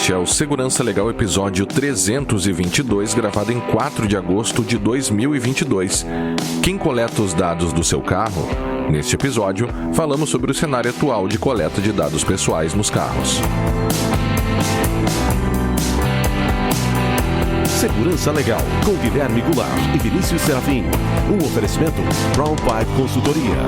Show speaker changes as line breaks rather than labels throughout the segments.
Este é o Segurança Legal episódio 322, gravado em 4 de agosto de 2022. Quem coleta os dados do seu carro? Neste episódio, falamos sobre o cenário atual de coleta de dados pessoais nos carros.
Segurança Legal, com Guilherme Goulart e Vinícius Serafim. Um oferecimento Brown Pipe Consultoria.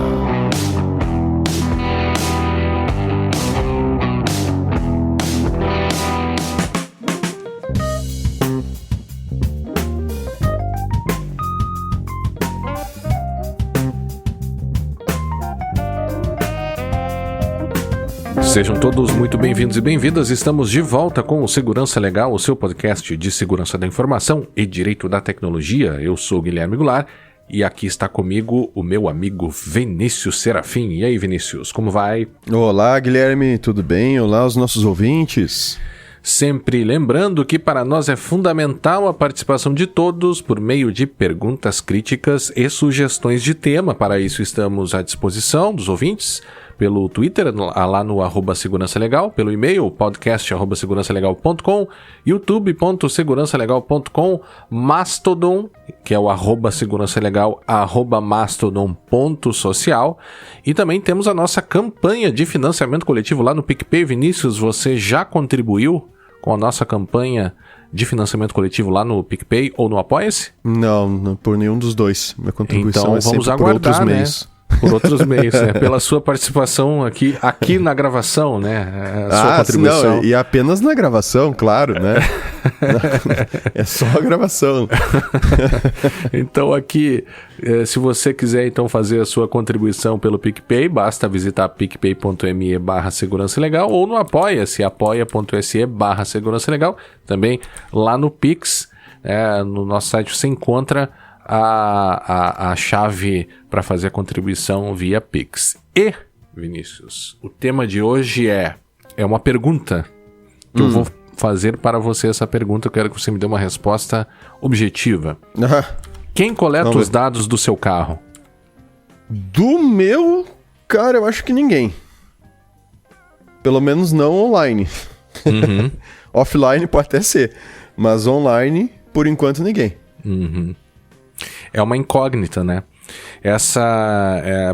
Sejam todos muito bem-vindos e bem-vindas. Estamos de volta com o Segurança Legal, o seu podcast de segurança da informação e direito da tecnologia. Eu sou o Guilherme Goulart e aqui está comigo o meu amigo Vinícius Serafim. E aí, Vinícius, como vai?
Olá, Guilherme, tudo bem? Olá, os nossos ouvintes.
Sempre lembrando que para nós é fundamental a participação de todos por meio de perguntas, críticas e sugestões de tema. Para isso estamos à disposição dos ouvintes pelo Twitter, lá no @segurançalegal, pelo e-mail podcast@segurançalegal.com, youtube.segurançalegal.com, Mastodon, que é o @segurançalegal, @mastodon.social, e também temos a nossa campanha de financiamento coletivo lá no PicPay. Vinícius, você já contribuiu com a nossa campanha de financiamento coletivo lá no PicPay ou no Apoia-se?
Não, por nenhum dos dois. Minha contribuição
então,
é sempre
aguardar,
por outros
né?
meios.
Por outros meios, né? Pela sua participação aqui na gravação, né? A sua contribuição.
Não, e apenas na gravação, claro, né? É só a gravação.
Então aqui, se você quiser então fazer a sua contribuição pelo PicPay, basta visitar picpay.me/segurançalegal ou no Apoia-se, apoia.se/segurançalegal. Também lá no Pix, no nosso site você encontra a chave para fazer a contribuição via Pix. E, Vinícius, o tema de hoje é uma pergunta que eu vou fazer para você essa pergunta. Eu quero que você me dê uma resposta objetiva. Quem coleta os dados do seu carro?
Do meu, cara, eu acho que ninguém. Pelo menos não online.
Uhum.
Offline pode até ser, mas online, por enquanto, ninguém.
Uhum. É uma incógnita, né?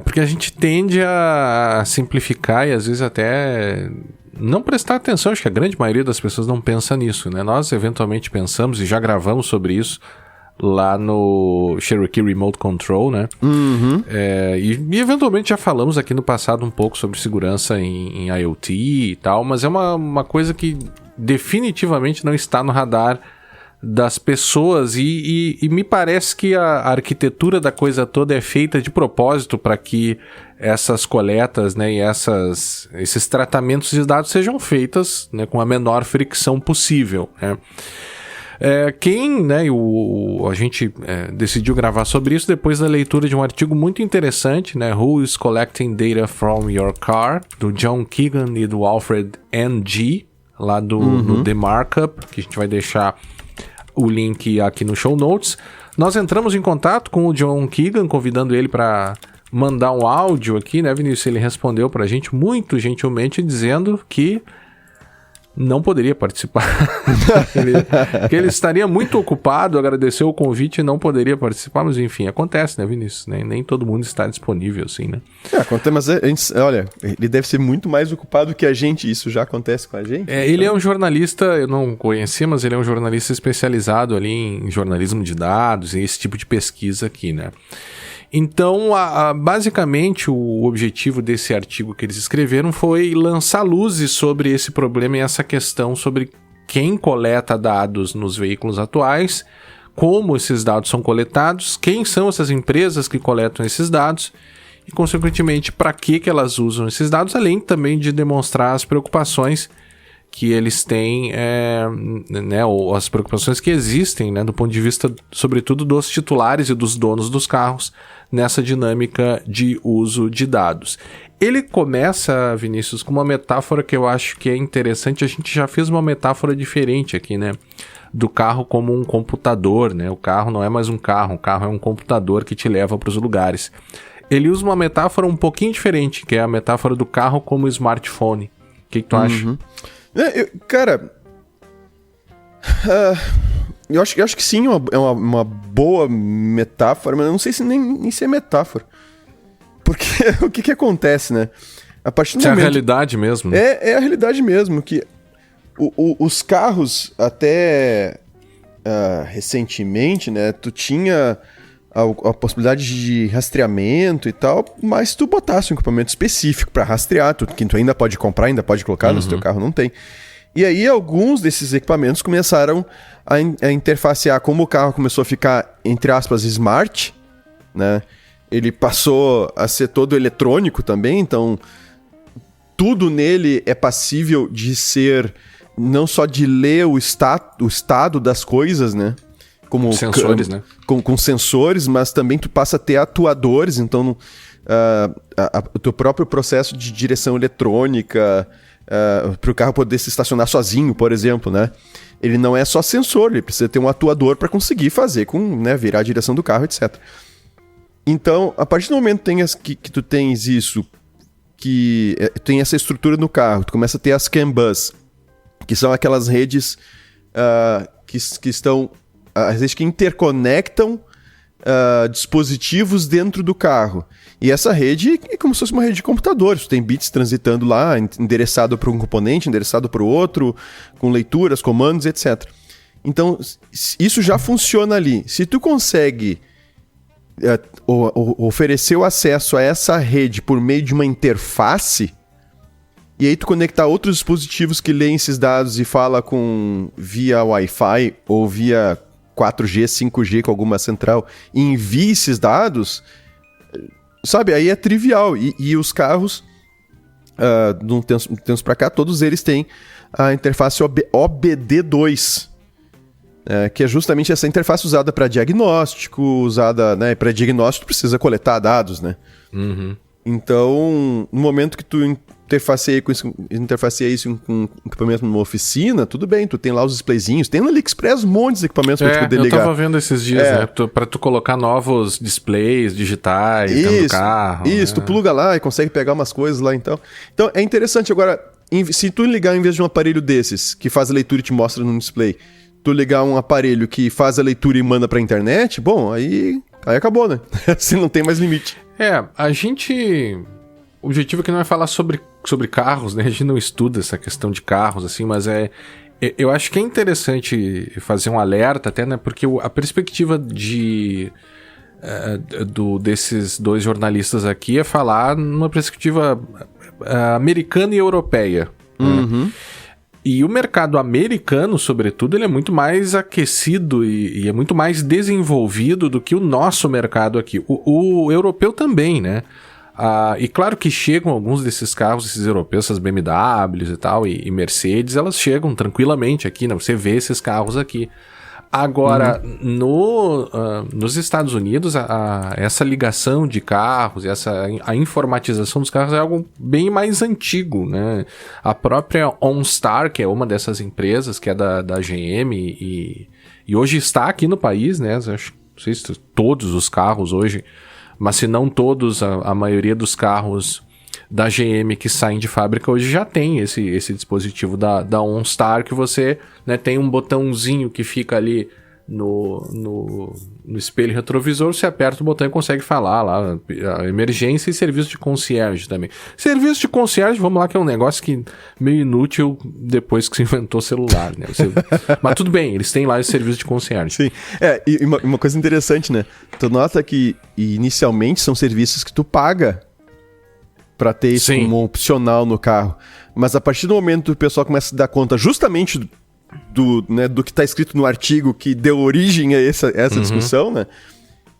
Porque a gente tende a simplificar e às vezes até não prestar atenção. Acho que a grande maioria das pessoas não pensa nisso, né? Nós eventualmente pensamos e já gravamos sobre isso lá no Cherokee Remote Control, né?
Uhum.
E eventualmente já falamos aqui no passado um pouco sobre segurança em IoT e tal, mas é uma coisa que definitivamente não está no radar das pessoas e me parece que a arquitetura da coisa toda é feita de propósito para que essas coletas, né, e esses tratamentos de dados sejam feitas, né, com a menor fricção possível, né? A gente decidiu gravar sobre isso depois da leitura de um artigo muito interessante, né, Who is Collecting Data from Your Car, do John Keegan e do Alfred Ng, lá do The Markup, que a gente vai deixar o link aqui no show notes. Nós entramos em contato com o John Keegan, convidando ele para mandar um áudio aqui, né, Vinícius? Ele respondeu para a gente muito gentilmente dizendo que não poderia participar. que ele estaria muito ocupado, agradeceu o convite e não poderia participar, mas enfim, acontece, né, Vinícius? Nem todo mundo está disponível, assim, né?
Acontece, mas olha, ele deve ser muito mais ocupado que a gente, isso já acontece com a gente.
Ele é um jornalista, eu não conhecia, mas ele é um jornalista especializado ali em jornalismo de dados e esse tipo de pesquisa aqui, né? Então, basicamente, o objetivo desse artigo que eles escreveram foi lançar luzes sobre esse problema e essa questão sobre quem coleta dados nos veículos atuais, como esses dados são coletados, quem são essas empresas que coletam esses dados e, consequentemente, para que elas usam esses dados, além também de demonstrar as preocupações que eles têm, ou as preocupações que existem, né, do ponto de vista, sobretudo, dos titulares e dos donos dos carros nessa dinâmica de uso de dados. Ele começa, Vinícius, com uma metáfora que eu acho que é interessante. A gente já fez uma metáfora diferente aqui, né? Do carro como um computador, né? O carro não é mais um carro é um computador que te leva para os lugares. Ele usa uma metáfora um pouquinho diferente, que é a metáfora do carro como smartphone. O que tu acha?
Cara, Eu acho que sim, é uma boa metáfora, mas eu não sei se nem se é metáfora. Porque o que acontece, né? A partir do
Isso
momento...
é a realidade mesmo. Né?
É a realidade mesmo, que os carros até recentemente, né, tu tinha a possibilidade de rastreamento e tal, mas tu botasse um equipamento específico para rastrear, que tu ainda pode comprar, ainda pode colocar, no teu carro não tem. E aí alguns desses equipamentos começaram a interfacear, como o carro começou a ficar, entre aspas, smart, né? Ele passou a ser todo eletrônico também, então tudo nele é passível de ser, não só de ler o estado das coisas, né? Como
sensores, né?
Com sensores, mas também tu passa a ter atuadores, então o teu próprio processo de direção eletrônica, para o carro poder se estacionar sozinho, por exemplo, né? Ele não é só sensor, ele precisa ter um atuador para conseguir fazer, né, virar a direção do carro, etc. Então, a partir do momento que tu tens isso, que tem essa estrutura no carro, tu começa a ter as CAN bus, que são aquelas redes que estão... As redes que interconectam dispositivos dentro do carro. E essa rede é como se fosse uma rede de computadores. Tu tem bits transitando lá, endereçado para um componente, endereçado para o outro, com leituras, comandos, etc. Então, isso já funciona ali. Se tu consegue oferecer o acesso a essa rede por meio de uma interface, e aí tu conectar outros dispositivos que leem esses dados e fala via Wi-Fi ou via 4G, 5G com alguma central e envia esses dados, sabe, aí é trivial. E os carros, de um tempo pra cá, todos eles têm a interface OBD2, que é justamente essa interface usada para diagnóstico, né, para diagnóstico tu precisa coletar dados, né?
Uhum.
Então, no momento que tu interfaceia isso com um equipamento numa oficina, tudo bem, tu tem lá os displayzinhos, tem no AliExpress um monte de equipamentos pra tu poder ligar.
Eu tava vendo esses dias, né, pra tu colocar novos displays digitais dentro do carro.
Isso, tu pluga lá e consegue pegar umas coisas lá, então. Então, é interessante. Agora, se tu ligar, em vez de um aparelho desses, que faz a leitura e te mostra no display, tu ligar um aparelho que faz a leitura e manda pra internet, bom, aí acabou, né? Assim não tem mais limite.
A gente... O objetivo aqui não é falar sobre carros, né? A gente não estuda essa questão de carros, assim, mas eu acho que é interessante fazer um alerta até, né? Porque a perspectiva desses dois jornalistas aqui é falar numa perspectiva americana e europeia.
Uhum.
Né? E o mercado americano, sobretudo, ele é muito mais aquecido e é muito mais desenvolvido do que o nosso mercado aqui. O europeu também, né? E claro que chegam alguns desses carros, esses europeus, essas BMWs e tal, e Mercedes, elas chegam tranquilamente aqui, né? Você vê esses carros aqui. Agora, nos Estados Unidos, essa ligação de carros, a informatização dos carros é algo bem mais antigo, né? A própria OnStar, que é uma dessas empresas, que é da GM, e hoje está aqui no país, né? Acho, não sei se todos os carros hoje, mas se não todos, a maioria dos carros da GM que saem de fábrica hoje já tem esse dispositivo da OnStar, que você, né, tem um botãozinho que fica ali no espelho retrovisor, você aperta o botão e consegue falar lá, a emergência, e serviço de concierge também. Serviço de concierge, vamos lá, que é um negócio que meio inútil depois que se inventou o celular, né? Mas tudo bem, eles têm lá esse serviço de concierge.
Sim, e uma coisa interessante, né? Tu nota que inicialmente são serviços que tu paga pra ter isso como opcional no carro. Mas a partir do momento que o pessoal começa a se dar conta justamente do que tá escrito no artigo que deu origem a essa discussão, né?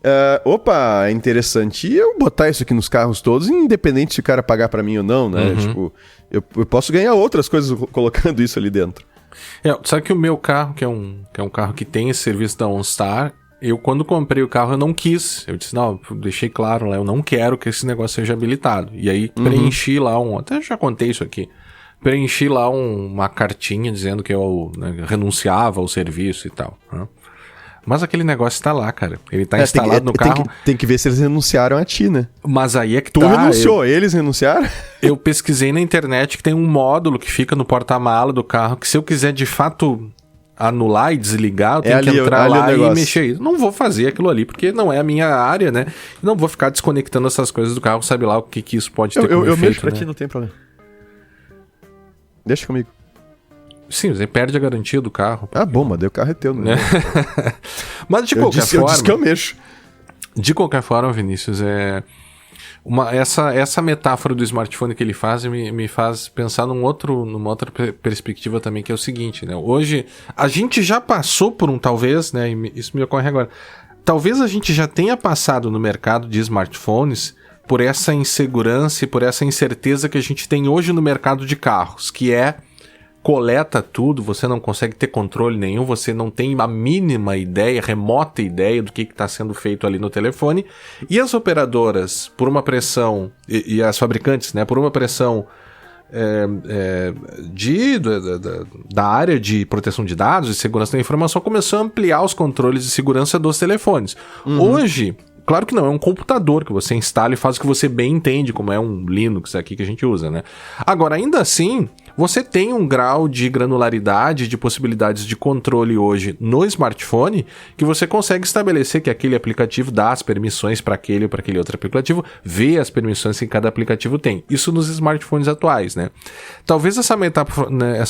É interessante eu botar isso aqui nos carros todos, independente se o cara pagar pra mim ou não, né? Tipo, eu posso ganhar outras coisas colocando isso ali dentro.
Sabe que o meu carro, que é um carro que tem esse serviço da OnStar, quando comprei o carro, eu não quis. Eu disse, não, deixei claro lá, eu não quero que esse negócio seja habilitado. E aí preenchi lá até já contei isso aqui, preenchi lá uma cartinha dizendo que eu, né, renunciava ao serviço e tal. Né? Mas aquele negócio tá lá, cara. Ele tá instalado no carro.
Tem que ver se eles renunciaram a ti, né?
Mas aí é que
tu renunciou, eles renunciaram?
Eu pesquisei na internet que tem um módulo que fica no porta-mala do carro, que se eu quiser de fato anular e desligar, eu tenho que entrar lá e mexer. Não vou fazer aquilo ali, porque não é a minha área, né? Não vou ficar desconectando essas coisas do carro, sabe lá o que isso pode ter como efeito,
eu mexo pra
né?
ti, não tem problema. Deixa comigo.
Sim, você perde a garantia do carro.
Ah, bom, mas daí o carro é teu, né?
Mas de qualquer forma...
Eu disse que eu mexo.
De qualquer forma, Vinícius, essa metáfora do smartphone que ele faz me faz pensar numa outra perspectiva também, que é o seguinte, né? Hoje, a gente já passou por talvez, né? Isso me ocorre agora. Talvez a gente já tenha passado no mercado de smartphones por essa insegurança e por essa incerteza que a gente tem hoje no mercado de carros, que coleta tudo, você não consegue ter controle nenhum, você não tem a mínima ideia, remota ideia do que está sendo feito ali no telefone, e as operadoras, por uma pressão, e as fabricantes, né, por uma pressão da área de proteção de dados e segurança da informação, começou a ampliar os controles de segurança dos telefones. Hoje, claro que não, é um computador que você instala e faz o que você bem entende, como é um Linux aqui que a gente usa, né? Agora, ainda assim, você tem um grau de granularidade, de possibilidades de controle hoje no smartphone, que você consegue estabelecer que aquele aplicativo dá as permissões para aquele ou para aquele outro aplicativo, vê as permissões que cada aplicativo tem. Isso nos smartphones atuais, né? Talvez essa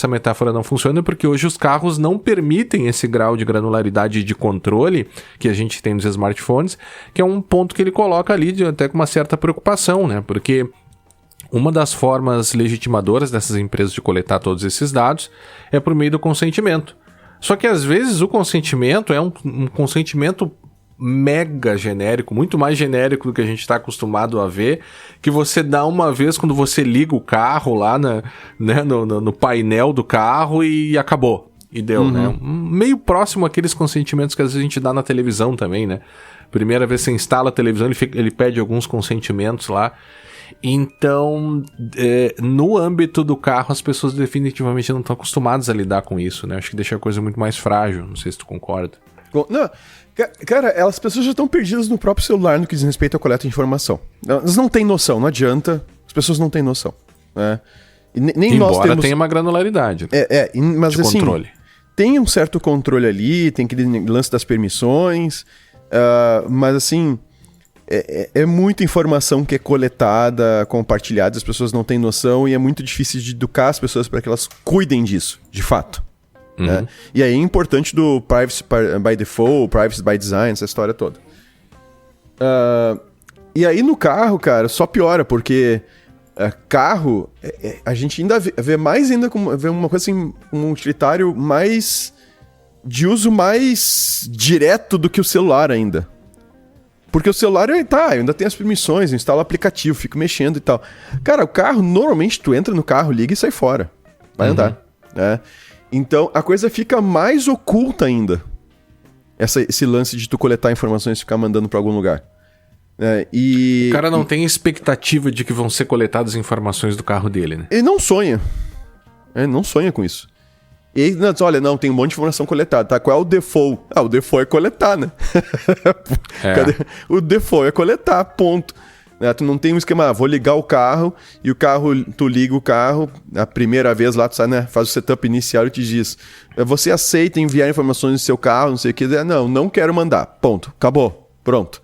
metáfora não funcione porque hoje os carros não permitem esse grau de granularidade e de controle que a gente tem nos smartphones, que é um ponto que ele coloca ali até com uma certa preocupação, né? Porque uma das formas legitimadoras dessas empresas de coletar todos esses dados é por meio do consentimento. Só que às vezes o consentimento é um consentimento mega genérico, muito mais genérico do que a gente está acostumado a ver, que você dá uma vez quando você liga o carro lá no painel do carro e acabou. E deu, né? Meio próximo àqueles consentimentos que às vezes a gente dá na televisão também, né? Primeira vez que você instala a televisão, ele pede alguns consentimentos lá. Então, no âmbito do carro, as pessoas definitivamente não estão acostumadas a lidar com isso, né? Acho que deixa a coisa muito mais frágil. Não sei se tu concorda.
Não, cara, as pessoas já estão perdidas no próprio celular no que diz respeito à coleta de informação. Elas não têm noção, não adianta. As pessoas não têm noção, né? E nem
embora
nós temos...
tenha uma granularidade
mas
de
assim,
controle.
Tem um certo controle ali, tem aquele lance das permissões, mas assim... É muita informação que é coletada, compartilhada, as pessoas não têm noção e é muito difícil de educar as pessoas para que elas cuidem disso, de fato. Né? E aí é importante do privacy by default, privacy by design, essa história toda. E aí no carro, cara, só piora, porque carro, a gente ainda vê mais ainda vê uma coisa assim, um utilitário mais de uso mais direto do que o celular ainda. Porque o celular, eu ainda tem as permissões, eu instalo o aplicativo, fico mexendo e tal. Cara, o carro, normalmente tu entra no carro, liga e sai fora. Vai andar, né? Então, a coisa fica mais oculta ainda. Esse lance de tu coletar informações e ficar mandando pra algum lugar. O
cara não tem expectativa de que vão ser coletadas informações do carro dele, né?
Ele não sonha. Ele não sonha com isso. E aí, olha, não, tem um monte de informação coletada, tá? Qual é o default? O default é coletar, né? O default é coletar, ponto. Tu não tem um esquema, vou ligar o carro, e o carro, tu liga o carro, a primeira vez lá, tu sai, né? Faz o setup inicial e te diz, você aceita enviar informações do seu carro, não sei o que, não quero mandar, ponto, acabou, pronto.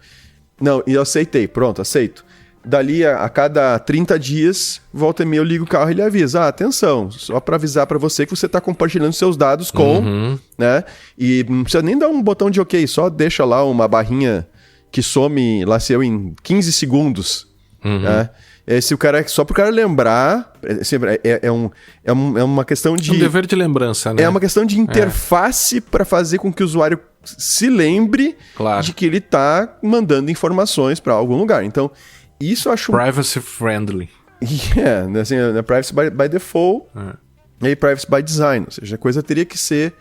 Não, e eu aceitei, pronto, aceito. Dali a cada 30 dias, volta e meia eu ligo o carro e ele avisa, atenção, só para avisar para você que você está compartilhando seus dados com, né? E não precisa nem dar um botão de ok, só deixa lá uma barrinha que some lá seu em 15 segundos, né? Se o cara, só pro cara lembrar, é uma questão de...
Um dever de lembrança, né?
É uma questão de interface para fazer com que o usuário se lembre de que ele tá mandando informações para algum lugar. Então, isso eu acho...
Privacy friendly.
Assim, privacy by default e privacy by design. Ou seja, a coisa teria que ser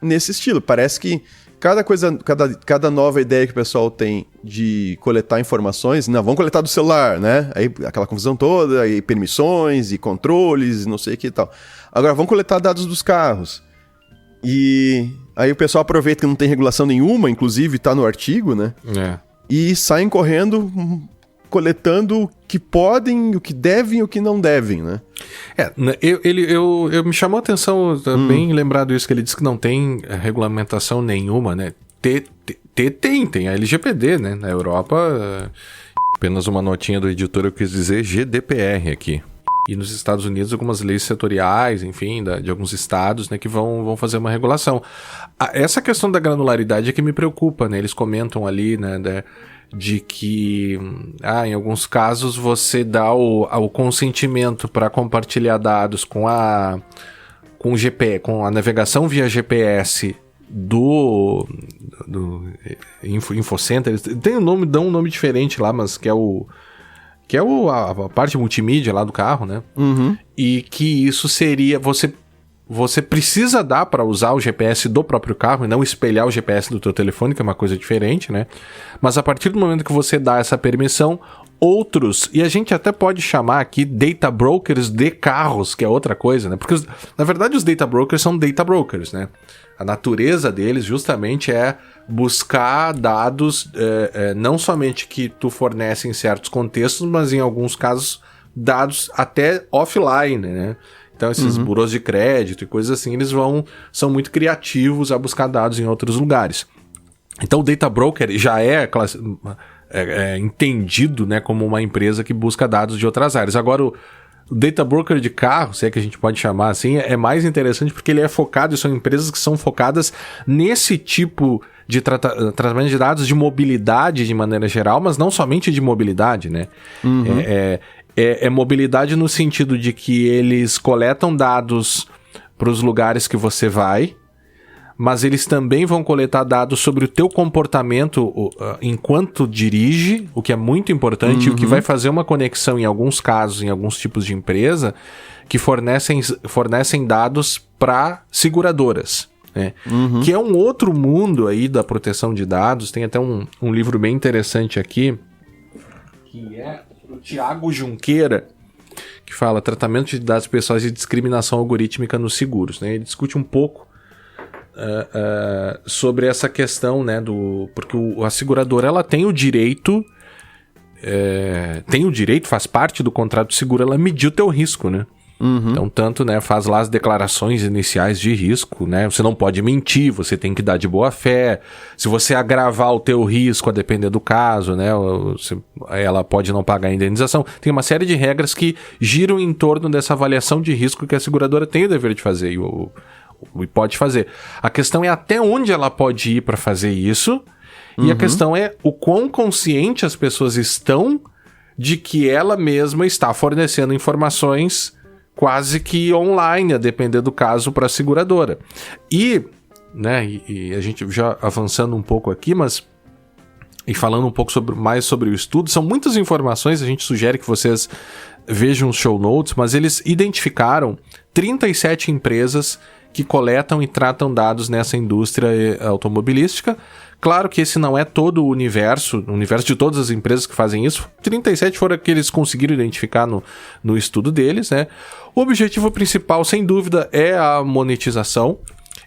nesse estilo. Parece que cada nova ideia que o pessoal tem de coletar informações, vamos coletar do celular, né? Aí aquela confusão toda, aí permissões e controles, não sei o que e tal. Agora, vamos coletar dados dos carros. E aí o pessoal aproveita que não tem regulação nenhuma, inclusive tá no artigo, né? E saem correndo coletando o que podem, o que devem e o que não devem, né?
Eu me chamou a atenção, bem lembrado isso, que ele disse que não tem regulamentação nenhuma, né? Tem a LGPD, né? Na Europa, apenas uma notinha do editor, eu quis dizer GDPR aqui. E nos Estados Unidos, algumas leis setoriais, enfim, de alguns estados, né, que vão fazer uma regulação. Essa questão da granularidade é que me preocupa, né? Eles comentam ali, né, de que em alguns casos você dá o consentimento para compartilhar dados com o GPS, com a navegação via GPS do InfoCenter. Tem dão um nome diferente lá, mas que é a parte multimídia lá do carro, né?
Uhum.
E que isso seria... Você precisa dar para usar o GPS do próprio carro e não espelhar o GPS do teu telefone, que é uma coisa diferente, né? Mas a partir do momento que você dá essa permissão, outros, e a gente até pode chamar aqui data brokers de carros, que é outra coisa, né? Porque, na verdade, os data brokers são data brokers, né? A natureza deles justamente é buscar dados, não somente que tu fornece em certos contextos, mas em alguns casos dados até offline, né? Então esses burôs de crédito e coisas assim, eles são muito criativos a buscar dados em outros lugares. Então o data broker já é entendido, né, como uma empresa que busca dados de outras áreas. Agora o data broker de carro, se é que a gente pode chamar assim, é mais interessante porque ele é focado, e são empresas que são focadas nesse tipo de tratamento de dados de mobilidade de maneira geral, mas não somente de mobilidade, né? É mobilidade no sentido de que eles coletam dados para os lugares que você vai, mas eles também vão coletar dados sobre o teu comportamento enquanto dirige, o que é muito importante, e o que vai fazer uma conexão em alguns casos, em alguns tipos de empresa, que fornecem dados para seguradoras, né? Que é um outro mundo aí da proteção de dados. Tem até um livro bem interessante aqui, que é o Tiago Junqueira, que fala tratamento de dados pessoais e discriminação algorítmica nos seguros, né? Ele discute um pouco sobre essa questão, né, porque a seguradora ela tem o direito, faz parte do contrato de seguro, ela medir o teu risco, né? Então, tanto, né, faz lá as declarações iniciais de risco, né? Você não pode mentir, você tem que dar de boa fé. Se você agravar o teu risco, a depender do caso, né, ela pode não pagar a indenização. Tem uma série de regras que giram em torno dessa avaliação de risco que a seguradora tem o dever de fazer e pode fazer. A questão é até onde ela pode ir para fazer isso, e a questão é o quão consciente as pessoas estão de que ela mesma está fornecendo informações quase que online, a depender do caso, para a seguradora. E a gente já avançando um pouco aqui, e falando um pouco mais sobre o estudo, são muitas informações, a gente sugere que vocês vejam os show notes, mas eles identificaram 37 empresas que coletam e tratam dados nessa indústria automobilística. Claro que esse não é todo o universo de todas as empresas que fazem isso. 37 foram que eles conseguiram identificar no estudo deles, né? O objetivo principal, sem dúvida, é a monetização.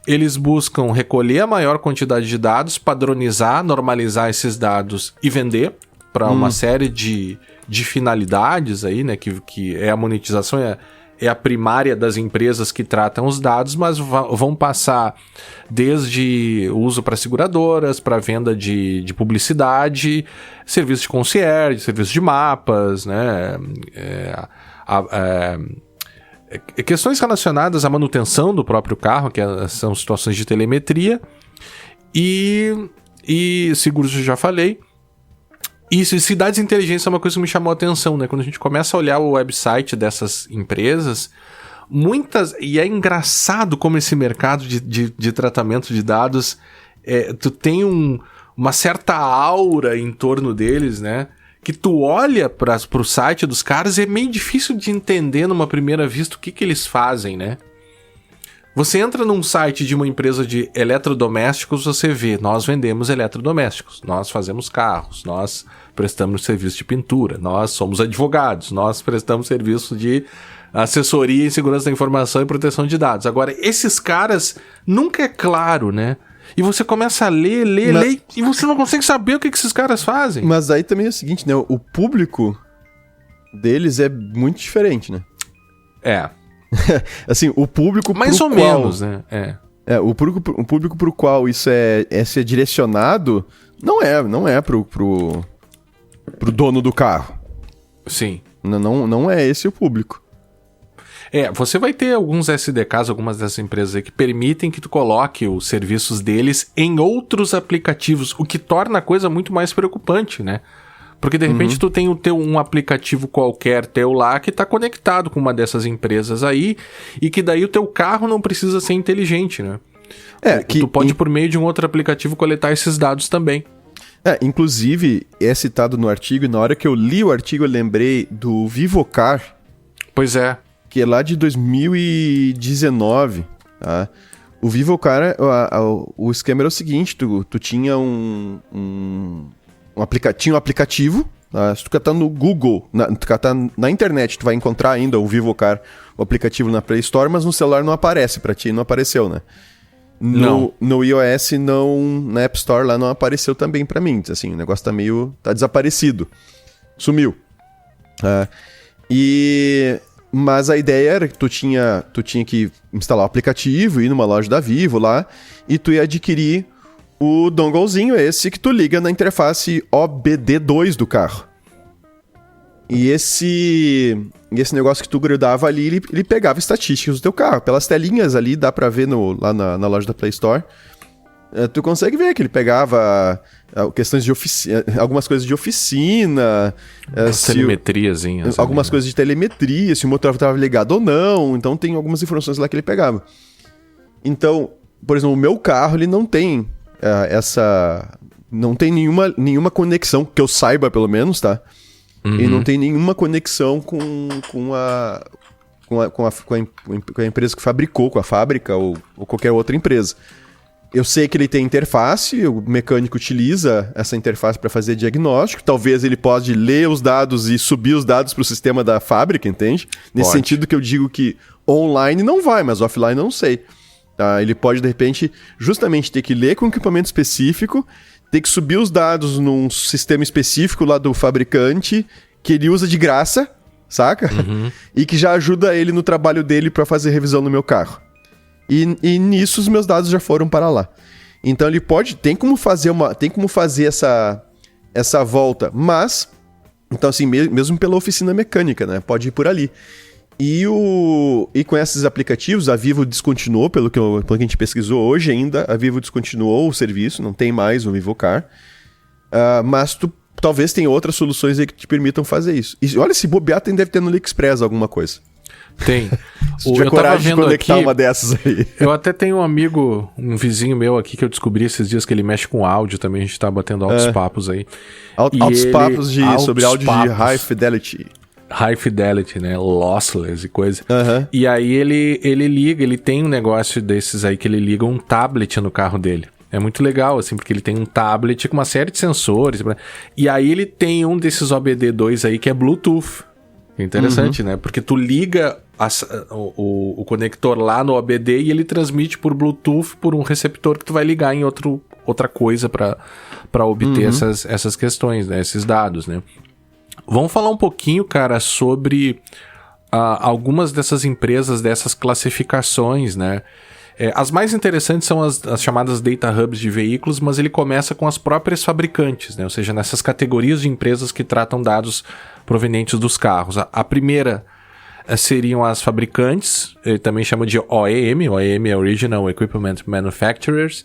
Eles buscam recolher a maior quantidade de dados, padronizar, normalizar esses dados e vender para uma série de finalidades aí, né? Que é a monetização, é a primária das empresas que tratam os dados, mas vão passar desde uso para seguradoras, para venda de publicidade, serviço de concierge, serviço de mapas, né? Questões relacionadas à manutenção do próprio carro, que são situações de telemetria, e seguros eu já falei. E cidades inteligentes é uma coisa que me chamou a atenção, né? Quando a gente começa a olhar o website dessas empresas, e é engraçado como esse mercado de tratamento de dados, tu tem uma certa aura em torno deles, né? Que tu olha pro site dos caras e é meio difícil de entender numa primeira vista o que eles fazem, né? Você entra num site de uma empresa de eletrodomésticos, você vê, nós vendemos eletrodomésticos, nós fazemos carros, nós prestamos serviço de pintura, nós somos advogados, nós prestamos serviço de assessoria em segurança da informação e proteção de dados. Agora, esses caras nunca é claro, né? E você começa a ler, e você não consegue saber o que esses caras fazem.
Mas aí também é o seguinte, né? O público deles é muito diferente, né?
É.
Assim, o público
mais
pro
ou
qual...
menos, né?
O público pro qual isso é direcionado não é pro dono do carro.
Sim.
Não é esse o público.
Você vai ter alguns SDKs, algumas dessas empresas aí que permitem que tu coloque os serviços deles em outros aplicativos, o que torna a coisa muito mais preocupante, né? Porque de repente tu tem um aplicativo qualquer teu lá que tá conectado com uma dessas empresas aí, e que daí o teu carro não precisa ser inteligente, né? Tu pode por meio de um outro aplicativo coletar esses dados também.
Inclusive, é citado no artigo, e na hora que eu li o artigo eu lembrei do Vivocar.
Pois é.
Que é lá de 2019, tá? O Vivocar, o esquema era o seguinte, tu tinha um aplicativo, tá? Se tu catar no Google, tu catar na internet, tu vai encontrar ainda o Vivocar, o aplicativo na Play Store, mas no celular não aparece pra ti, não apareceu, né? No iOS, na App Store lá não apareceu também pra mim, assim, o negócio tá desaparecido, sumiu. Mas a ideia era que tu tinha que instalar o aplicativo, ir numa loja da Vivo lá, e tu ia adquirir o donglezinho esse que tu liga na interface OBD2 do carro. E esse negócio que tu grudava ali, ele pegava estatísticas do teu carro. Pelas telinhas ali, dá pra ver lá na loja da Play Store. Tu consegue ver que ele pegava questões de algumas coisas de oficina,
telemetriazinhas.
Algumas coisas de telemetria, se o motor estava ligado ou não. Então tem algumas informações lá que ele pegava. Então, por exemplo, o meu carro ele não tem não tem nenhuma conexão, que eu saiba pelo menos, tá? Ele não tem nenhuma conexão com a empresa que fabricou, com a fábrica ou qualquer outra empresa. Eu sei que ele tem interface, o mecânico utiliza essa interface para fazer diagnóstico. Talvez ele pode ler os dados e subir os dados para o sistema da fábrica, entende? Nesse sentido que eu digo que online não vai, mas offline eu não sei. Tá? Ele pode, de repente, justamente ter que ler com um equipamento específico, ter que subir os dados num sistema específico lá do fabricante, que ele usa de graça, saca? E que já ajuda ele no trabalho dele para fazer revisão no meu carro. E nisso os meus dados já foram para lá. Então ele tem como fazer essa volta, mas então assim, mesmo pela oficina mecânica, né? Pode ir por ali. E com esses aplicativos, a Vivo descontinuou, pelo que a gente pesquisou hoje ainda, a Vivo descontinuou o serviço, não tem mais o Vivocar. Mas tu talvez tenha outras soluções aí que te permitam fazer isso. E olha, se bobear, deve ter no AliExpress alguma coisa.
Tem.
Se tiver coragem de conectar aqui, uma dessas aí.
Eu até tenho um amigo, um vizinho meu aqui que eu descobri esses dias que ele mexe com áudio também. A gente tá batendo altos papos aí.
Altos papos sobre áudio de high fidelity.
High fidelity, né? Lossless e coisa. E aí ele tem um negócio desses aí que ele liga um tablet no carro dele. É muito legal, assim, porque ele tem um tablet com uma série de sensores. E aí ele tem um desses OBD2 aí que é Bluetooth. Interessante, né? Porque tu liga o conector lá no OBD e ele transmite por Bluetooth por um receptor que tu vai ligar em outra coisa para obter essas questões, né? Esses dados, né? Vamos falar um pouquinho, cara, sobre algumas dessas empresas, dessas classificações, né? As mais interessantes são as chamadas data hubs de veículos, mas ele começa com as próprias fabricantes, né? Ou seja, nessas categorias de empresas que tratam dados provenientes dos carros. A primeira seriam as fabricantes, ele também chama de OEM é Original Equipment Manufacturers,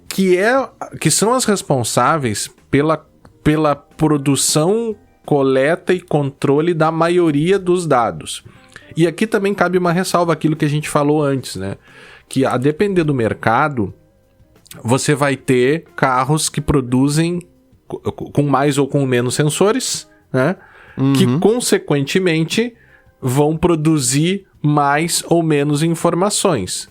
que são as responsáveis pela produção, coleta e controle da maioria dos dados. E aqui também cabe uma ressalva àquilo que a gente falou antes, né? Que a depender do mercado, você vai ter carros que produzem com mais ou com menos sensores, né? Que, consequentemente, vão produzir mais ou menos informações.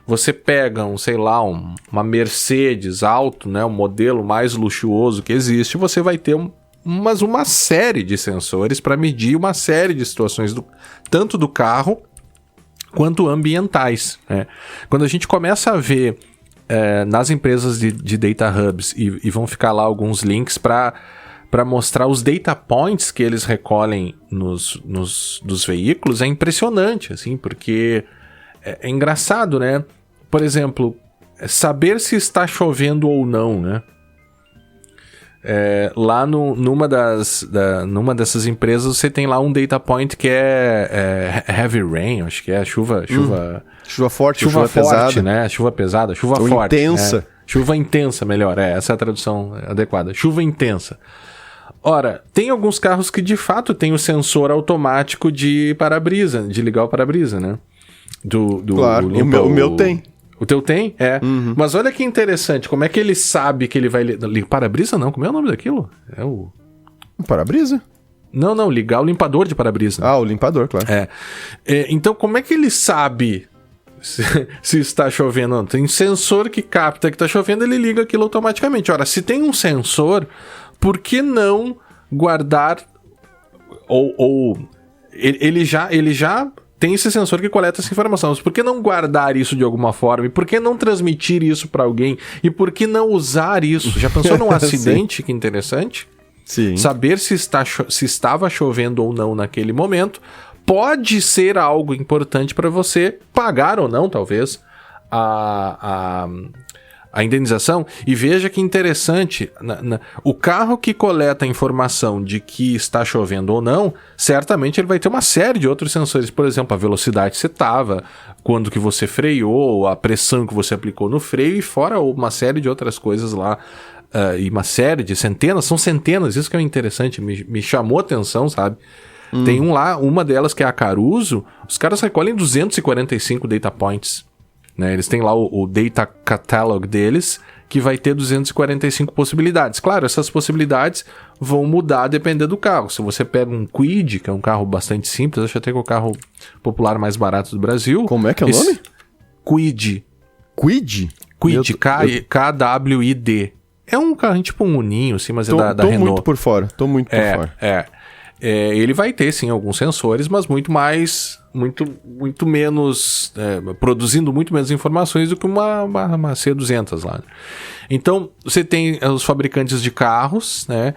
Você pega uma Mercedes alto, né? Um modelo mais luxuoso que existe, você vai ter uma série de sensores para medir uma série de situações tanto do carro quanto ambientais, né? Quando a gente começa a ver nas empresas de data hubs e vão ficar lá alguns links para mostrar os data points que eles recolhem dos veículos. É impressionante, assim, porque é engraçado, né? Por exemplo, saber se está chovendo ou não, né? Lá numa dessas empresas você tem lá um data point que é heavy rain, acho que é chuva
forte,
chuva forte,
pesada,
né? Chuva pesada, chuva
ou
forte,
intensa,
né? Chuva intensa, melhor, essa é a tradução adequada. Chuva intensa. Ora, tem alguns carros que de fato tem o sensor automático de para-brisa, de ligar o para-brisa, né?
Claro, o meu tem.
O teu tem? É.
Uhum.
Mas olha que interessante, como é que ele sabe que ele vai... Para-brisa não, como é o nome daquilo? É o...
Para-brisa?
Não, ligar o limpador de para-brisa.
Ah, o limpador, claro.
Então, como é que ele sabe se está chovendo ou não? Tem sensor que capta que está chovendo, ele liga aquilo automaticamente. Ora, se tem um sensor, por que não guardar... Ele já tem esse sensor que coleta essa informação. Mas por que não guardar isso de alguma forma? E por que não transmitir isso para alguém? E por que não usar isso? Já pensou num acidente? Que interessante.
Sim.
Saber se estava chovendo ou não naquele momento pode ser algo importante para você pagar ou não, talvez, a indenização. E veja que interessante, o carro que coleta a informação de que está chovendo ou não, certamente ele vai ter uma série de outros sensores, por exemplo, a velocidade que você estava, quando que você freou, a pressão que você aplicou no freio, e fora uma série de outras coisas lá, e uma série de são centenas, isso que é interessante, me chamou a atenção, sabe? Tem uma delas que é a Caruso, os caras recolhem 245 data points. Né, eles têm lá o data catalog deles, que vai ter 245 possibilidades. Claro, essas possibilidades vão mudar dependendo do carro. Se você pega um Kwid, que é um carro bastante simples, acho até que é o carro popular mais barato do Brasil.
Como é que é o nome?
Kwid.
Kwid?
Kwid, Kwid. É um carro tipo um Uninho, assim, mas é da Renault.
Tô muito por fora.
Ele vai ter, sim, alguns sensores, mas muito menos, produzindo muito menos informações do que uma C200 lá. Então, você tem os fabricantes de carros, né?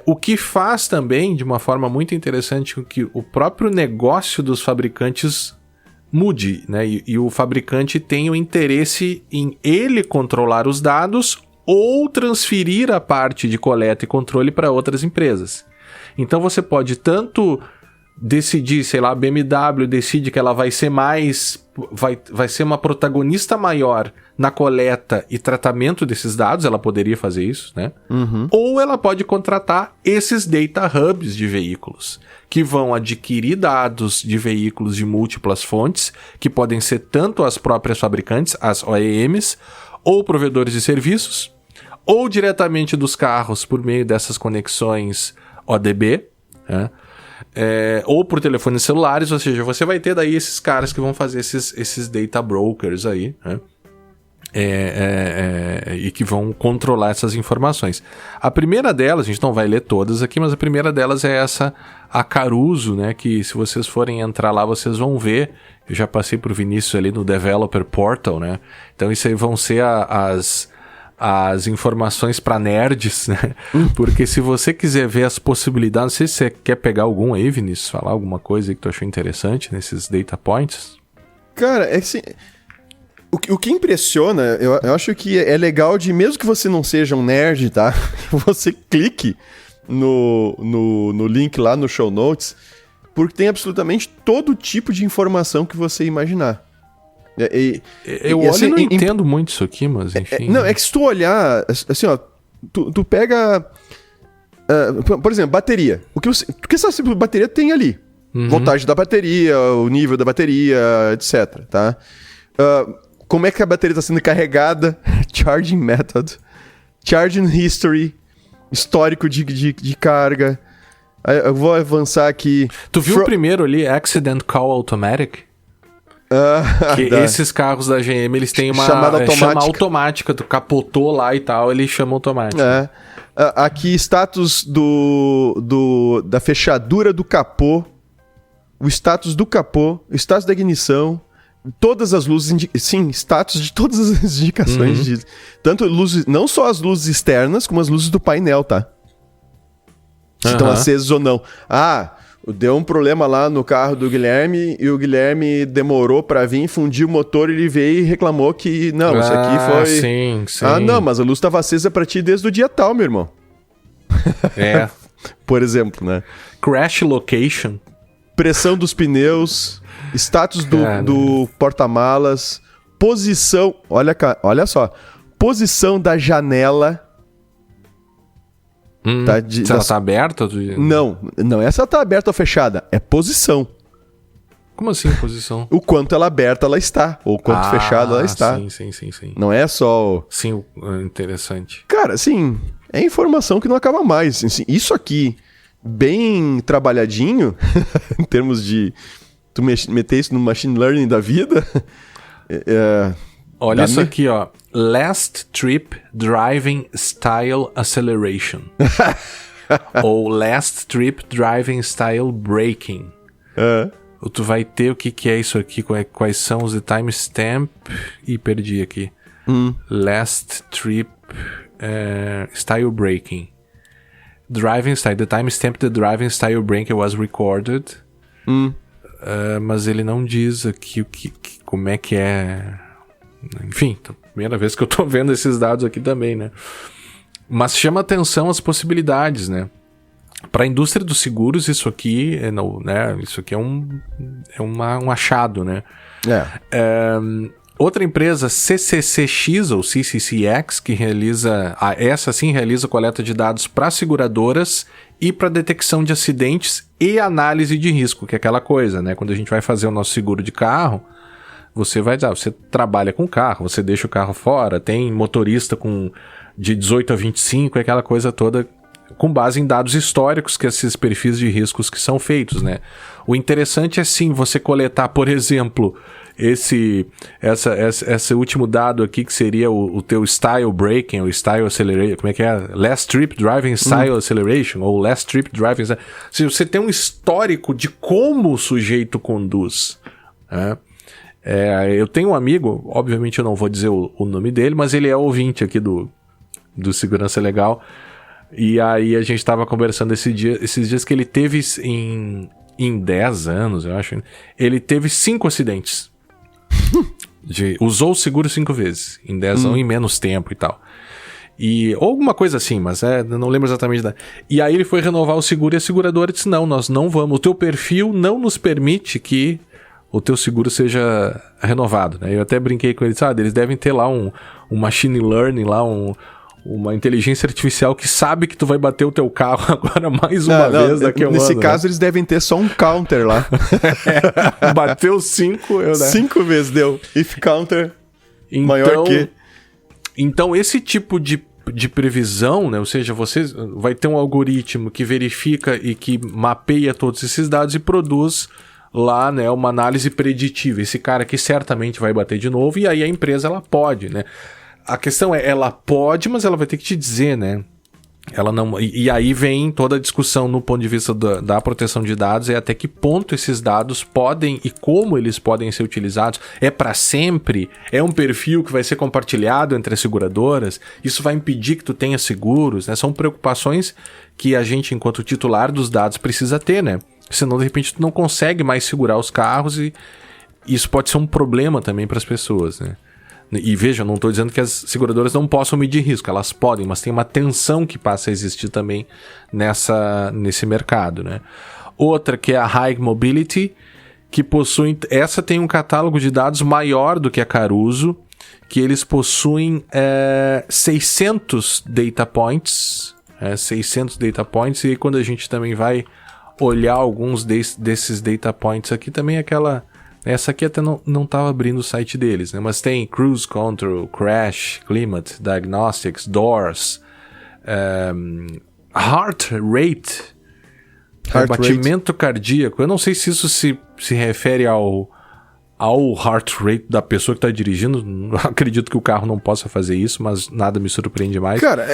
O que faz também, de uma forma muito interessante, que o próprio negócio dos fabricantes mude, né? E o fabricante tenha o interesse em ele controlar os dados ou transferir a parte de coleta e controle para outras empresas. Então você pode tanto decidir, sei lá, a BMW decide que ela vai ser vai ser uma protagonista maior na coleta e tratamento desses dados, ela poderia fazer isso, né?
Uhum.
Ou ela pode contratar esses data hubs de veículos, que vão adquirir dados de veículos de múltiplas fontes, que podem ser tanto as próprias fabricantes, as OEMs, ou provedores de serviços, ou diretamente dos carros por meio dessas conexões ODB, né? Ou por telefones celulares, ou seja, você vai ter daí esses caras que vão fazer esses data brokers aí, né? E que vão controlar essas informações. A primeira delas, a gente não vai ler todas aqui, mas a primeira delas é a Caruso, né? Que se vocês forem entrar lá, vocês vão ver. Eu já passei pro Vinícius ali no Developer Portal, né? Então isso aí vão ser as informações para nerds, né? Porque se você quiser ver as possibilidades, não sei se você quer pegar algum aí, Vinícius, falar alguma coisa aí que tu achou interessante nesses data points.
Cara, é que assim, o que impressiona, eu acho que é legal mesmo que você não seja um nerd, tá? Você clique no link lá no show notes, porque tem absolutamente todo tipo de informação que você imaginar.
Eu olho e não entendo muito isso aqui, mas enfim.
Não, é que se tu olhar, assim, ó, tu pega, por exemplo, bateria. O que essa bateria tem ali? Uhum. Voltagem da bateria, o nível da bateria, etc, tá? Como é que a bateria está sendo carregada, charging method, charging history, histórico de carga. Eu vou avançar aqui.
Tu viu o primeiro ali, Accident Call Automatic? Que esses carros da GM, eles têm uma chama automática. Tu capotou lá e tal, ele chama automático.
Aqui, status da fechadura do capô, o status do capô, o status da ignição, todas as luzes, sim, status de todas as indicações. Tanto luzes, não só as luzes externas, como as luzes do painel, tá? Se estão acesas ou não. Deu um problema lá no carro do Guilherme e o Guilherme demorou pra vir, fundiu o motor e ele veio e reclamou que, não, isso aqui foi...
Sim.
Não, mas a luz estava acesa pra ti desde o dia tal, meu irmão. Por exemplo, né?
Crash location.
Pressão dos pneus, status do porta-malas, posição... Olha só. Posição da janela...
Se ela tá aberta?
Não é se ela tá aberta ou fechada, é posição.
Como assim posição?
O quanto ela aberta ela está, ou o quanto fechada ela está.
Sim.
Não é só...
Sim, interessante.
Cara, assim, é informação que não acaba mais. Assim, isso aqui, bem trabalhadinho, em termos de tu meter isso no machine learning da vida...
Olha isso aqui, ó. Last Trip Driving Style Acceleration. Ou Last Trip Driving Style Braking. Tu vai ter o que é isso aqui, quais são os timestamp... Ih, perdi aqui. Last Trip Style Braking. Driving Style. The timestamp the driving style braking was recorded. Mas ele não diz aqui como é que é... Enfim, primeira vez que eu tô vendo esses dados aqui também, né? Mas chama atenção as possibilidades, né? Para a indústria dos seguros, isso aqui isso aqui é um achado, né? Outra empresa, CCCX ou CCCX, que realiza coleta de dados para seguradoras e para detecção de acidentes e análise de risco, que é aquela coisa, né? Quando a gente vai fazer o nosso seguro de carro, você trabalha com o carro, você deixa o carro fora, tem motorista de 18 a 25, aquela coisa toda, com base em dados históricos, que esses perfis de riscos que são feitos, né? O interessante é sim você coletar, por exemplo, esse último dado aqui, que seria o teu style braking, ou style acceleration, como é que é? Last Trip Driving Style Acceleration, ou Last Trip Driving... Se você tem um histórico de como o sujeito conduz, né? Eu tenho um amigo, obviamente eu não vou dizer o nome dele, mas ele é ouvinte aqui do Segurança Legal, e aí a gente estava conversando esses dias que ele teve em 10 anos, eu acho, ele teve 5 acidentes. Usou o seguro 5 vezes, em 10 anos, em menos tempo e tal. Ou alguma coisa assim, mas não lembro exatamente. E aí ele foi renovar o seguro e a seguradora disse, não, nós não vamos, o teu perfil não nos permite que o teu seguro seja renovado, né? Eu até brinquei com ele, eles devem ter lá um machine learning, lá uma inteligência artificial que sabe que tu vai bater o teu carro agora mais uma vez daqui a um ano.
Nesse caso, eles devem ter só um counter lá.
Bateu 5...
5 vezes deu. If counter maior que...
Então, esse tipo de previsão, né? Ou seja, você vai ter um algoritmo que verifica e que mapeia todos esses dados e produz lá, né, uma análise preditiva. Esse cara aqui certamente vai bater de novo, e aí a empresa, ela pode, né? A questão ela pode, mas ela vai ter que te dizer, né? Ela não... E aí vem toda a discussão no ponto de vista da proteção de dados, até que ponto esses dados podem e como eles podem ser utilizados. É para sempre? É um perfil que vai ser compartilhado entre as seguradoras? Isso vai impedir que tu tenha seguros, né? São preocupações que a gente, enquanto titular dos dados, precisa ter, né? Senão, de repente, tu não consegue mais segurar os carros e isso pode ser um problema também para as pessoas, né? E veja, eu não estou dizendo que as seguradoras não possam medir risco, elas podem, mas tem uma tensão que passa a existir também nesse mercado, né? Outra que é a High Mobility, que possui... Essa tem um catálogo de dados maior do que a Caruso, que eles possuem 600 data points, 600 data points, e aí quando a gente também vai olhar alguns desses data points aqui, também aquela... Essa aqui até não estava abrindo o site deles, né? Mas tem Cruise Control, Crash, Climate, Diagnostics, Doors, Heart Rate, batimento cardíaco. Eu não sei se isso se refere ao heart rate da pessoa que está dirigindo. Acredito que o carro não possa fazer isso, mas nada me surpreende mais.
Cara,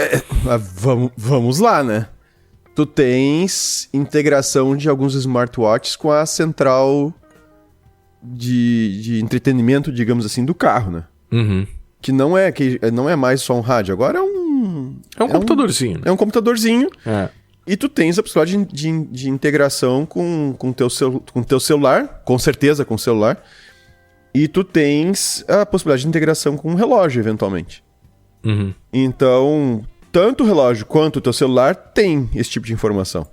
vamos lá, né? Tu tens integração de alguns smartwatches com a central de entretenimento, digamos assim, do carro, né?
Uhum.
Que não é mais só um rádio, agora é um...
É um computadorzinho.
É um computadorzinho.
É.
E tu tens a possibilidade de integração com teu celular, com certeza com o celular. E tu tens a possibilidade de integração com um relógio, eventualmente.
Uhum.
Então, tanto o relógio quanto o teu celular tem esse tipo de informação.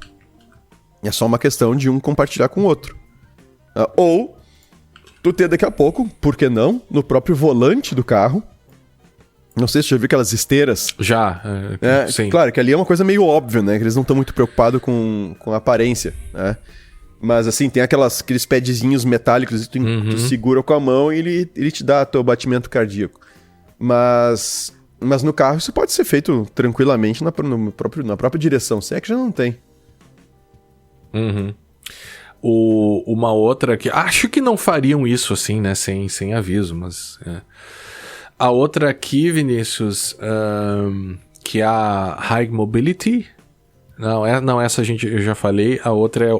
É só uma questão de um compartilhar com o outro. Ou tu ter daqui a pouco, por que não, no próprio volante do carro. Não sei se você já viu aquelas esteiras.
Já, sim.
Claro, que ali é uma coisa meio óbvia, né? Que eles não estão muito preocupados com a aparência, né? Mas assim, tem aqueles padzinhos metálicos que tu segura com a mão e ele te dá teu batimento cardíaco. Mas no carro isso pode ser feito tranquilamente na própria direção. Se é que já não tem.
Uhum. Uma outra que... Acho que não fariam isso assim, né? Sem aviso, mas... A outra aqui, Vinícius, que é a High Mobility. Não, essa eu já falei. A outra é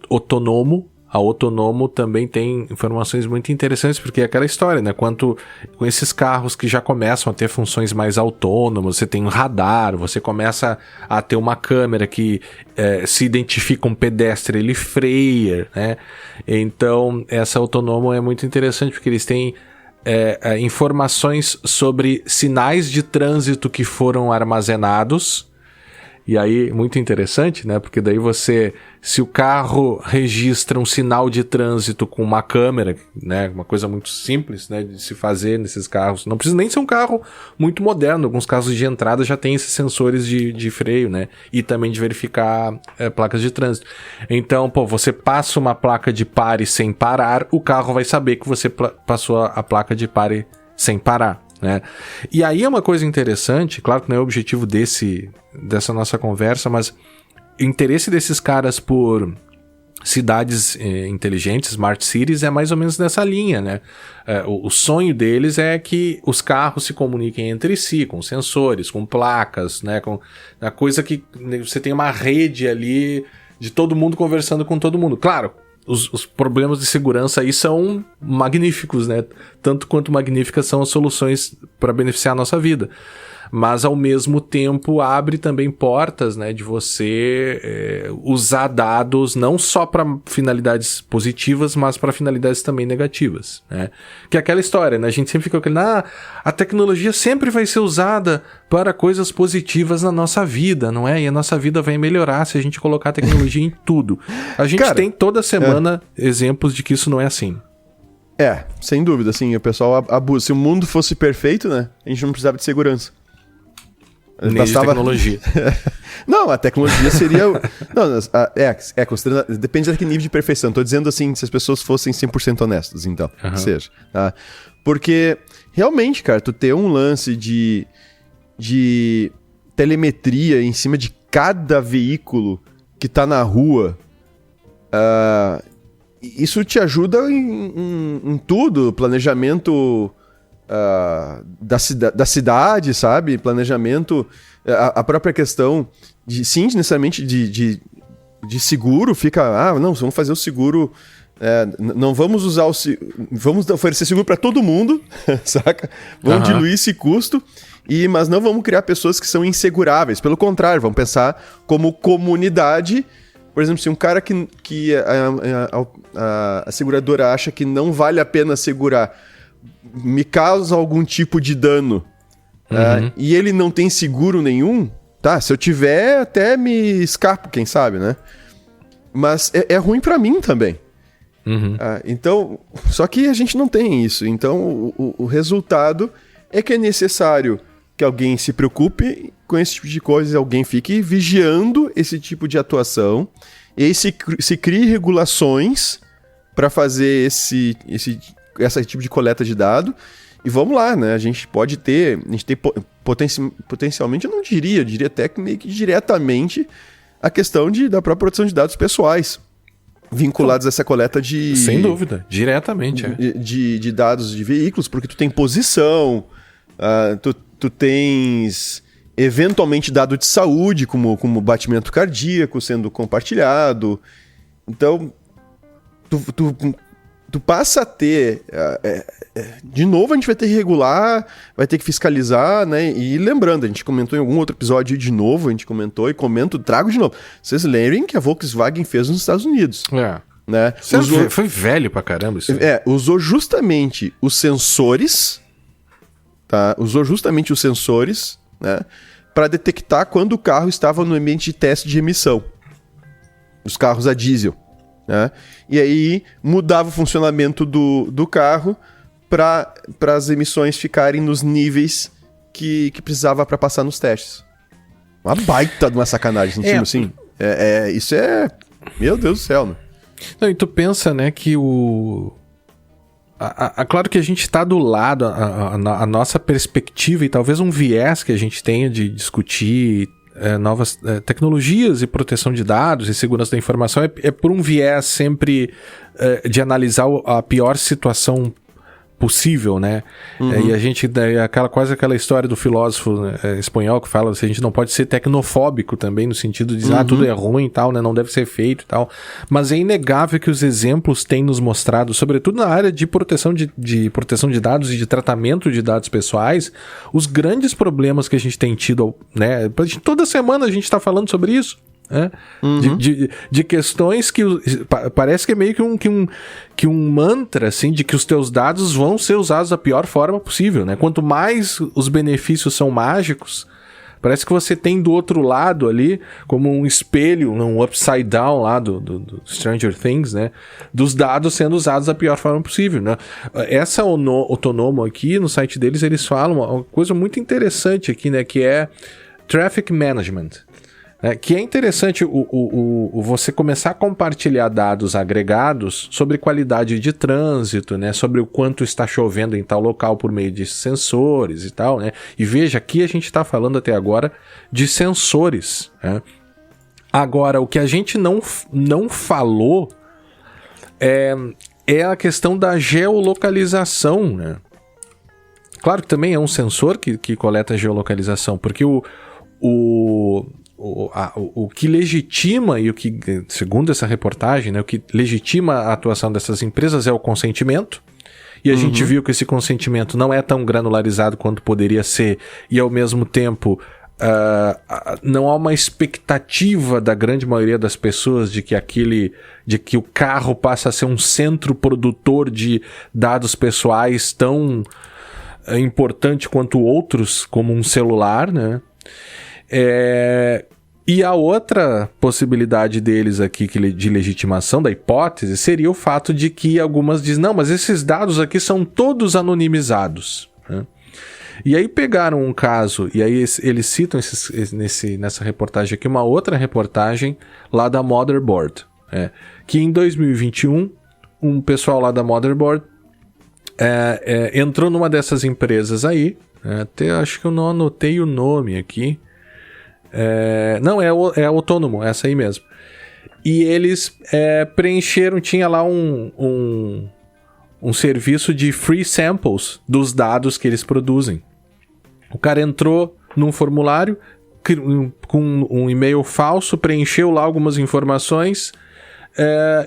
Otonomo. A Otonomo também tem informações muito interessantes, porque é aquela história, né? Com esses carros que já começam a ter funções mais autônomas, você tem um radar, você começa a ter uma câmera que se identifica um pedestre, ele freia, né? Então, essa Otonomo é muito interessante, porque eles têm informações sobre sinais de trânsito que foram armazenados. E aí, muito interessante, né? Porque daí se o carro registra um sinal de trânsito com uma câmera, né? Uma coisa muito simples, né? De se fazer nesses carros. Não precisa nem ser um carro muito moderno. Alguns carros de entrada já tem esses sensores de freio, né? E também de verificar placas de trânsito. Então, você passa uma placa de pare sem parar, o carro vai saber que você passou a placa de pare sem parar. Né? E aí é uma coisa interessante, claro que não é o objetivo dessa nossa conversa, mas o interesse desses caras por cidades inteligentes, smart cities, é mais ou menos nessa linha, né? O sonho deles é que os carros se comuniquem entre si, com sensores, com placas, né? Com a coisa que você tem uma rede ali de todo mundo conversando com todo mundo. Claro, os problemas de segurança aí são magníficos, né? Tanto quanto magníficas são as soluções para beneficiar a nossa vida. Mas, ao mesmo tempo, abre também portas, né, de você usar dados não só para finalidades positivas, mas para finalidades também negativas, né? Que é aquela história, né? A gente sempre fica aquele, a tecnologia sempre vai ser usada para coisas positivas na nossa vida, não é? E a nossa vida vai melhorar se a gente colocar a tecnologia em tudo. A gente tem toda semana exemplos de que isso não é assim.
Sem dúvida, assim, o pessoal abusa. Se o mundo fosse perfeito, né, a gente não precisava de segurança.
Nem de tecnologia.
Não, a tecnologia seria... depende daquele nível de perfeição. Tô dizendo assim, se as pessoas fossem 100% honestas, então, que seja. Tá? Porque, realmente, cara, tu ter um lance de telemetria em cima de cada veículo que tá na rua, isso te ajuda em tudo, planejamento... da cidade, sabe? Planejamento, a própria questão necessariamente de seguro, fica, não, vamos fazer o seguro, não vamos usar vamos oferecer seguro para todo mundo, saca? Vamos diluir esse custo, mas não vamos criar pessoas que são inseguráveis, pelo contrário, vamos pensar como comunidade. Por exemplo, se um cara que a seguradora acha que não vale a pena segurar, me causa algum tipo de dano, e ele não tem seguro nenhum, tá, se eu tiver até me escapo, quem sabe, né? Mas é ruim pra mim também. Então, só que a gente não tem isso, então o resultado é que é necessário que alguém se preocupe com esse tipo de coisa, alguém fique vigiando esse tipo de atuação, e aí se crie regulações para fazer esse tipo de coleta de dado, e vamos lá, né? A gente tem potencialmente, eu não diria até que meio que diretamente a questão da própria proteção de dados pessoais, vinculados a essa coleta de...
Sem dúvida, diretamente.
De dados de veículos, porque tu tem posição, tu tens eventualmente dado de saúde, como batimento cardíaco sendo compartilhado. Então, tu passa a ter... de novo a gente vai ter que regular, vai ter que fiscalizar, né? E lembrando, a gente comentou em algum outro episódio de novo, a gente comentou e trago de novo. Vocês lembrem que a Volkswagen fez nos Estados Unidos. Né?
Foi velho pra caramba isso.
Usou justamente os sensores, tá? Usou justamente os sensores, né? Para detectar quando o carro estava no ambiente de teste de emissão. Os carros a diesel. Né? E aí mudava o funcionamento do carro para as emissões ficarem nos níveis que precisava para passar nos testes. Uma baita de uma sacanagem, sentindo assim. Isso é... Meu Deus do céu, né?
Não, e tu pensa, né, que claro que a gente está do lado, a nossa perspectiva e talvez um viés que a gente tenha de discutir novas tecnologias e proteção de dados e segurança da informação é por um viés sempre de analisar a pior situação possível, né? E a gente, quase aquela história do filósofo espanhol que fala assim, a gente não pode ser tecnofóbico também, no sentido de dizer, tudo é ruim e tal, né? Não deve ser feito e tal. Mas é inegável que os exemplos têm nos mostrado, sobretudo na área de proteção de proteção de dados e de tratamento de dados pessoais, os grandes problemas que a gente tem tido, né? Toda semana a gente está falando sobre isso. De questões que parece que é meio que um mantra assim, de que os teus dados vão ser usados da pior forma possível, né? Quanto mais os benefícios são mágicos, parece que você tem do outro lado ali como um espelho, um upside down lá do Stranger Things, né? Dos dados sendo usados da pior forma possível, né? Essa Otonomo aqui, no site deles, eles falam uma coisa muito interessante aqui, né? Que é Traffic Management. Que é interessante você começar a compartilhar dados agregados sobre qualidade de trânsito, né? Sobre o quanto está chovendo em tal local por meio de sensores e tal, né? E veja, aqui a gente está falando até agora de sensores, né? Agora, o que a gente não falou é a questão da geolocalização, né? Claro que também é um sensor que coleta geolocalização, porque o que legitima e o que, segundo essa reportagem, né, o que legitima a atuação dessas empresas é o consentimento. E a gente viu que esse consentimento não é tão granularizado quanto poderia ser, e ao mesmo tempo não há uma expectativa da grande maioria das pessoas de que o carro passa a ser um centro produtor de dados pessoais tão importante quanto outros, como um celular, né? E a outra possibilidade deles aqui de legitimação da hipótese seria o fato de que algumas dizem, não, mas esses dados aqui são todos anonimizados, né? E aí pegaram um caso, e aí eles citam nessa reportagem aqui uma outra reportagem lá da Motherboard, que em 2021 um pessoal lá da Motherboard entrou numa dessas empresas aí, até acho que eu não anotei o nome aqui. Não, é autônomo, essa aí mesmo. E eles preencheram, tinha lá um serviço de free samples dos dados que eles produzem. O cara entrou num formulário com um e-mail falso, preencheu lá algumas informações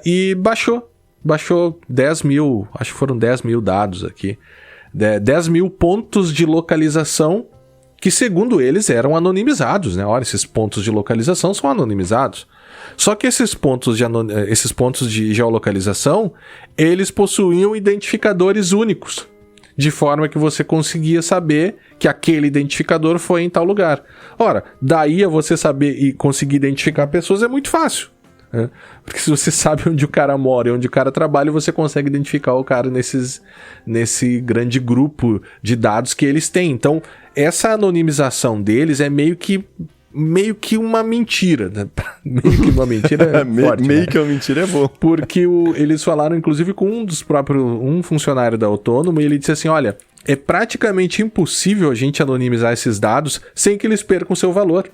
e baixou 10 mil, acho que foram 10 mil dados aqui. 10 mil pontos de localização que, segundo eles, eram anonimizados, né? Olha, esses pontos de localização são anonimizados. Só que esses pontos de geolocalização, eles possuíam identificadores únicos, de forma que você conseguia saber que aquele identificador foi em tal lugar. Ora, daí a você saber e conseguir identificar pessoas é muito fácil, né? Porque se você sabe onde o cara mora e onde o cara trabalha, você consegue identificar o cara nesse grande grupo de dados que eles têm. Então, essa anonimização deles é meio que uma mentira, né? Meio que uma mentira é forte,
meio
né?
que uma mentira é bom.
Porque eles falaram, inclusive, com um funcionário da Autônomo, e ele disse assim, olha, é praticamente impossível a gente anonimizar esses dados sem que eles percam o seu valor,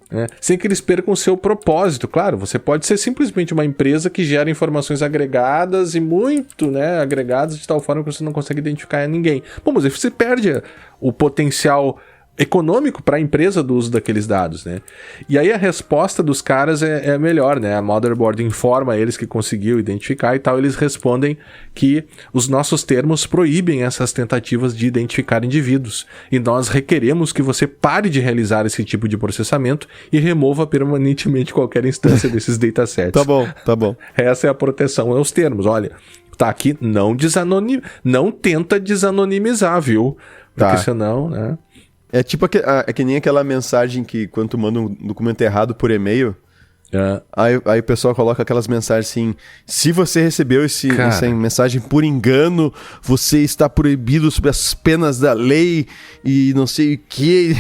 né? Sem que eles percam o seu propósito. Claro, você pode ser simplesmente uma empresa que gera informações agregadas e muito, né, agregadas de tal forma que você não consegue identificar ninguém. Bom, mas aí você perde o potencial econômico para a empresa do uso daqueles dados, né? E aí a resposta dos caras é melhor, né? A Motherboard informa eles que conseguiu identificar e tal, eles respondem que os nossos termos proíbem essas tentativas de identificar indivíduos e nós requeremos que você pare de realizar esse tipo de processamento e remova permanentemente qualquer instância desses datasets.
Tá bom.
Essa é a proteção, é os termos. Olha, tá aqui, não tenta desanonimizar, viu? Porque
Tá.
senão, né?
É tipo é que nem aquela mensagem que quando tu manda um documento errado por e-mail, aí o pessoal coloca aquelas mensagens assim: se você recebeu essa mensagem por engano, você está proibido sob as penas da lei e não sei o que.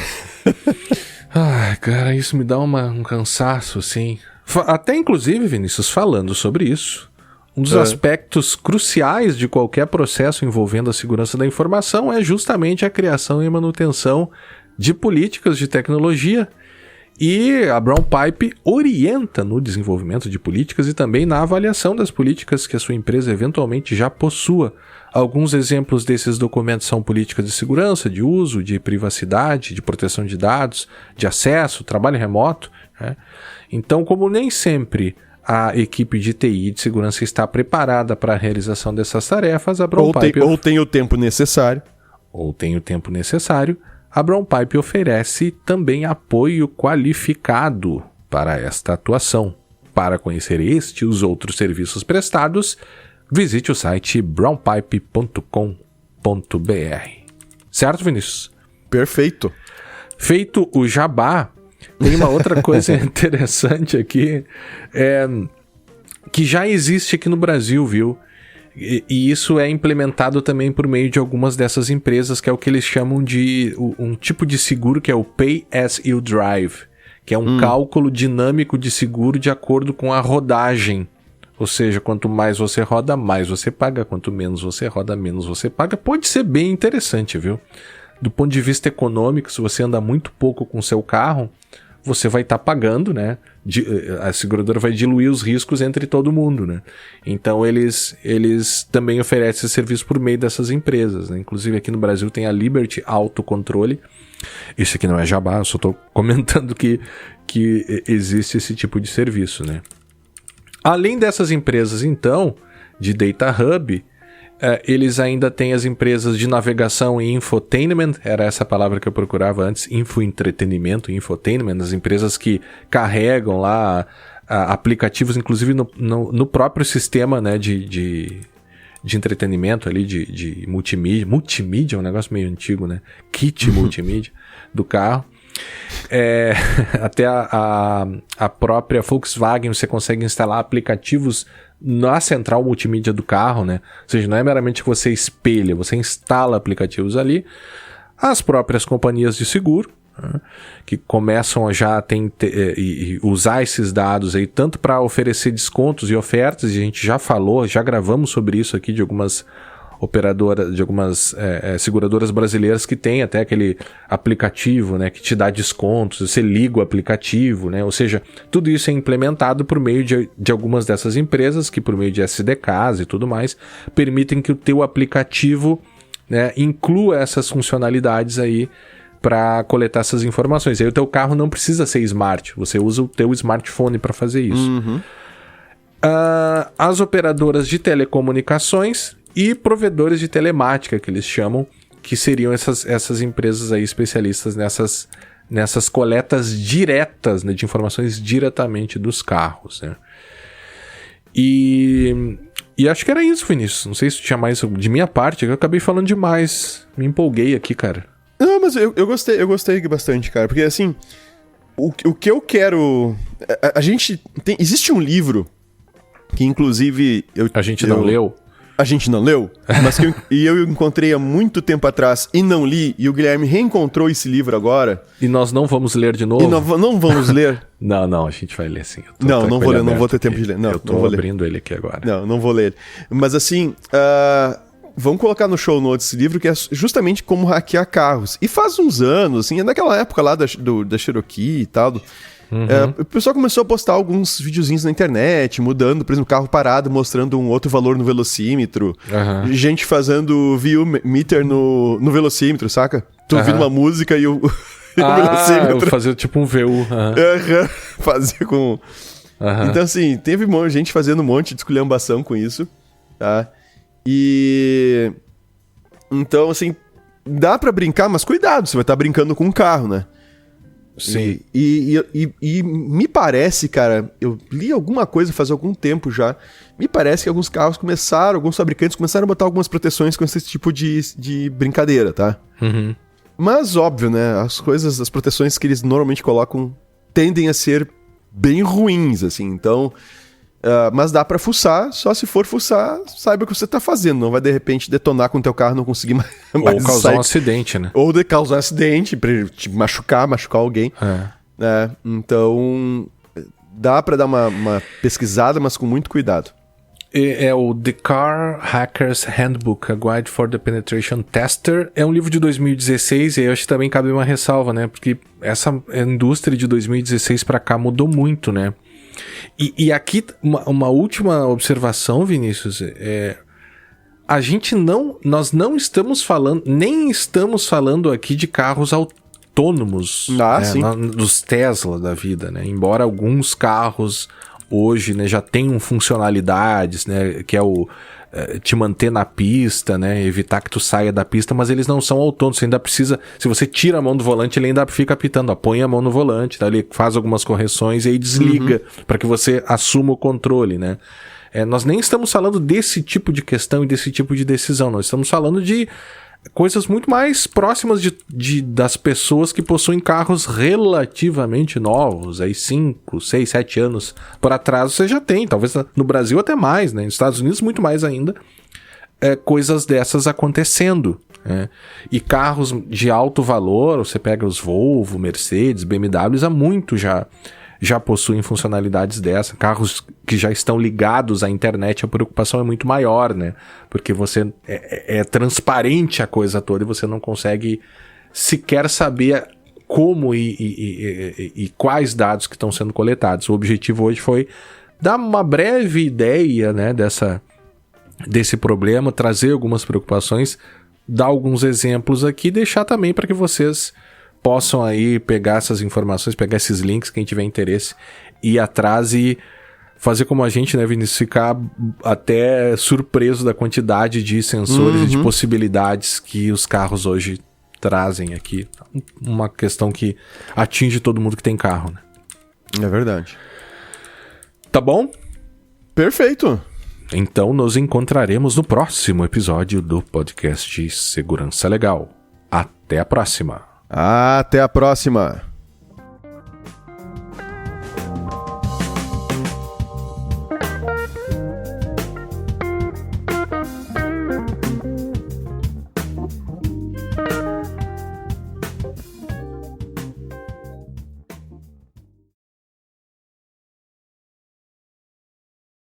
Ai, cara, isso me dá um cansaço, assim. Até inclusive, Vinícius, falando sobre isso, um dos aspectos cruciais de qualquer processo envolvendo a segurança da informação é justamente a criação e manutenção de políticas de tecnologia. E a Brown Pipe orienta no desenvolvimento de políticas e também na avaliação das políticas que a sua empresa eventualmente já possua. Alguns exemplos desses documentos são políticas de segurança, de uso, de privacidade, de proteção de dados, de acesso, trabalho remoto, né? Então, como nem sempre a equipe de TI e de segurança está preparada para a realização dessas tarefas, a Brown Pipe...
Ou tem o tempo necessário.
A Brown Pipe oferece também apoio qualificado para esta atuação. Para conhecer este e os outros serviços prestados, visite o site brownpipe.com.br. Certo, Vinícius?
Perfeito.
Feito o jabá, tem uma outra coisa interessante aqui, que já existe aqui no Brasil, viu? E isso é implementado também por meio de algumas dessas empresas, que é o que eles chamam de um tipo de seguro, que é o Pay as you Drive, que é um cálculo dinâmico de seguro de acordo com a rodagem. Ou seja, quanto mais você roda, mais você paga. Quanto menos você roda, menos você paga. Pode ser bem interessante, viu? Do ponto de vista econômico, se você anda muito pouco com o seu carro, você vai estar pagando, né? A seguradora vai diluir os riscos entre todo mundo, né? Então eles também oferecem esse serviço por meio dessas empresas, né? Inclusive aqui no Brasil tem a Liberty Autocontrole. Isso aqui não é jabá, eu só estou comentando que existe esse tipo de serviço, né? Além dessas empresas, então, de Data Hub, eles ainda têm as empresas de navegação e infotainment, era essa palavra que eu procurava antes, infoentretenimento, infotainment, as empresas que carregam lá aplicativos, inclusive no próprio sistema, né, de entretenimento ali, de multimídia, um negócio meio antigo, né, kit multimídia do carro. Até a própria Volkswagen, você consegue instalar aplicativos na central multimídia do carro, né? Ou seja, não é meramente que você espelha, você instala aplicativos ali. As próprias companhias de seguro, né, que começam a já usar esses dados aí tanto para oferecer descontos e ofertas, e a gente já falou, já gravamos sobre isso aqui de algumas operadoras, de algumas seguradoras brasileiras que tem até aquele aplicativo, né, que te dá descontos, você liga o aplicativo, né, ou seja, tudo isso é implementado por meio de algumas dessas empresas que por meio de SDKs e tudo mais, permitem que o teu aplicativo, né, inclua essas funcionalidades aí para coletar essas informações. Aí o teu carro não precisa ser smart, você usa o teu smartphone para fazer isso. As operadoras de telecomunicações e provedores de telemática, que eles chamam, que seriam essas empresas aí especialistas nessas coletas diretas, né, de informações diretamente dos carros, né? E acho que era isso, Vinícius. Não sei se tinha mais de minha parte, eu acabei falando demais. Me empolguei aqui, cara.
Não, mas eu gostei bastante, cara, porque assim, o que eu quero... A gente tem... Existe um livro que, inclusive... A gente não leu, mas eu encontrei há muito tempo atrás e não li, e o Guilherme reencontrou esse livro agora.
E nós não vamos ler de novo?
E não vamos ler?
Não, a gente vai ler sim.
Não vou ler, não vou ter tempo de ler. Não,
eu tô abrindo ele aqui agora.
Não vou ler. Mas assim, vamos colocar no show notes esse livro, que é justamente como hackear carros. E faz uns anos, assim, é daquela época lá da Cherokee e tal. O pessoal começou a postar alguns videozinhos na internet, mudando, por exemplo, carro parado, mostrando um outro valor no velocímetro. Gente fazendo view meter no velocímetro, saca? Tu ouvindo uma música e o velocímetro.
Fazer tipo um VU.
Fazia com... Então, assim, teve gente fazendo um monte de esculhambação com isso, tá? E... Então, assim, dá pra brincar, mas cuidado, você vai estar brincando com um carro, né?
Sim.
E me parece, cara, eu li alguma coisa faz algum tempo já, me parece que alguns fabricantes começaram a botar algumas proteções com esse tipo de brincadeira, tá? Mas, óbvio, né, as proteções que eles normalmente colocam tendem a ser bem ruins, assim, então... mas dá pra fuçar, só se for fuçar, saiba o que você tá fazendo, não vai de repente detonar com o teu carro, não conseguir mais
ou causar um acidente, né?
Ou causar um acidente, pra te machucar alguém. Então, dá pra dar uma pesquisada, mas com muito cuidado.
É o The Car Hacker's Handbook, A Guide for the Penetration Tester. É um livro de 2016 e eu acho que também cabe uma ressalva, né? Porque essa indústria de 2016 pra cá mudou muito, né? E aqui, uma última observação, Vinícius, nós não estamos falando, nem estamos falando aqui de carros autônomos,
sim.
Dos Tesla da vida, né? Embora alguns carros hoje, né, já tenham funcionalidades, né, que é o te manter na pista, né, evitar que tu saia da pista, mas eles não são autônomos, você ainda precisa, se você tira a mão do volante, ele ainda fica apitando, põe a mão no volante, tá? Ele faz algumas correções e aí desliga, para que você assuma o controle, né. Nós nem estamos falando desse tipo de questão e desse tipo de decisão, nós estamos falando de coisas muito mais próximas das pessoas que possuem carros relativamente novos, aí 5, 6, 7 anos por atraso você já tem, talvez no Brasil até mais, né? Nos Estados Unidos muito mais ainda, coisas dessas acontecendo, né? E carros de alto valor, você pega os Volvo, Mercedes, BMWs, há muito já possuem funcionalidades dessa, carros que já estão ligados à internet, a preocupação é muito maior, né? Porque você é transparente a coisa toda e você não consegue sequer saber como e quais dados que estão sendo coletados. O objetivo hoje foi dar uma breve ideia, né, desse problema, trazer algumas preocupações, dar alguns exemplos aqui e deixar também para que vocês possam aí pegar essas informações, pegar esses links, quem tiver interesse, ir atrás e fazer como a gente, né, Vinícius, ficar até surpreso da quantidade de sensores e de possibilidades que os carros hoje trazem aqui. Uma questão que atinge todo mundo que tem carro, né?
É verdade.
Tá bom?
Perfeito.
Então nos encontraremos no próximo episódio do podcast Segurança Legal. Até a próxima.
Até a próxima.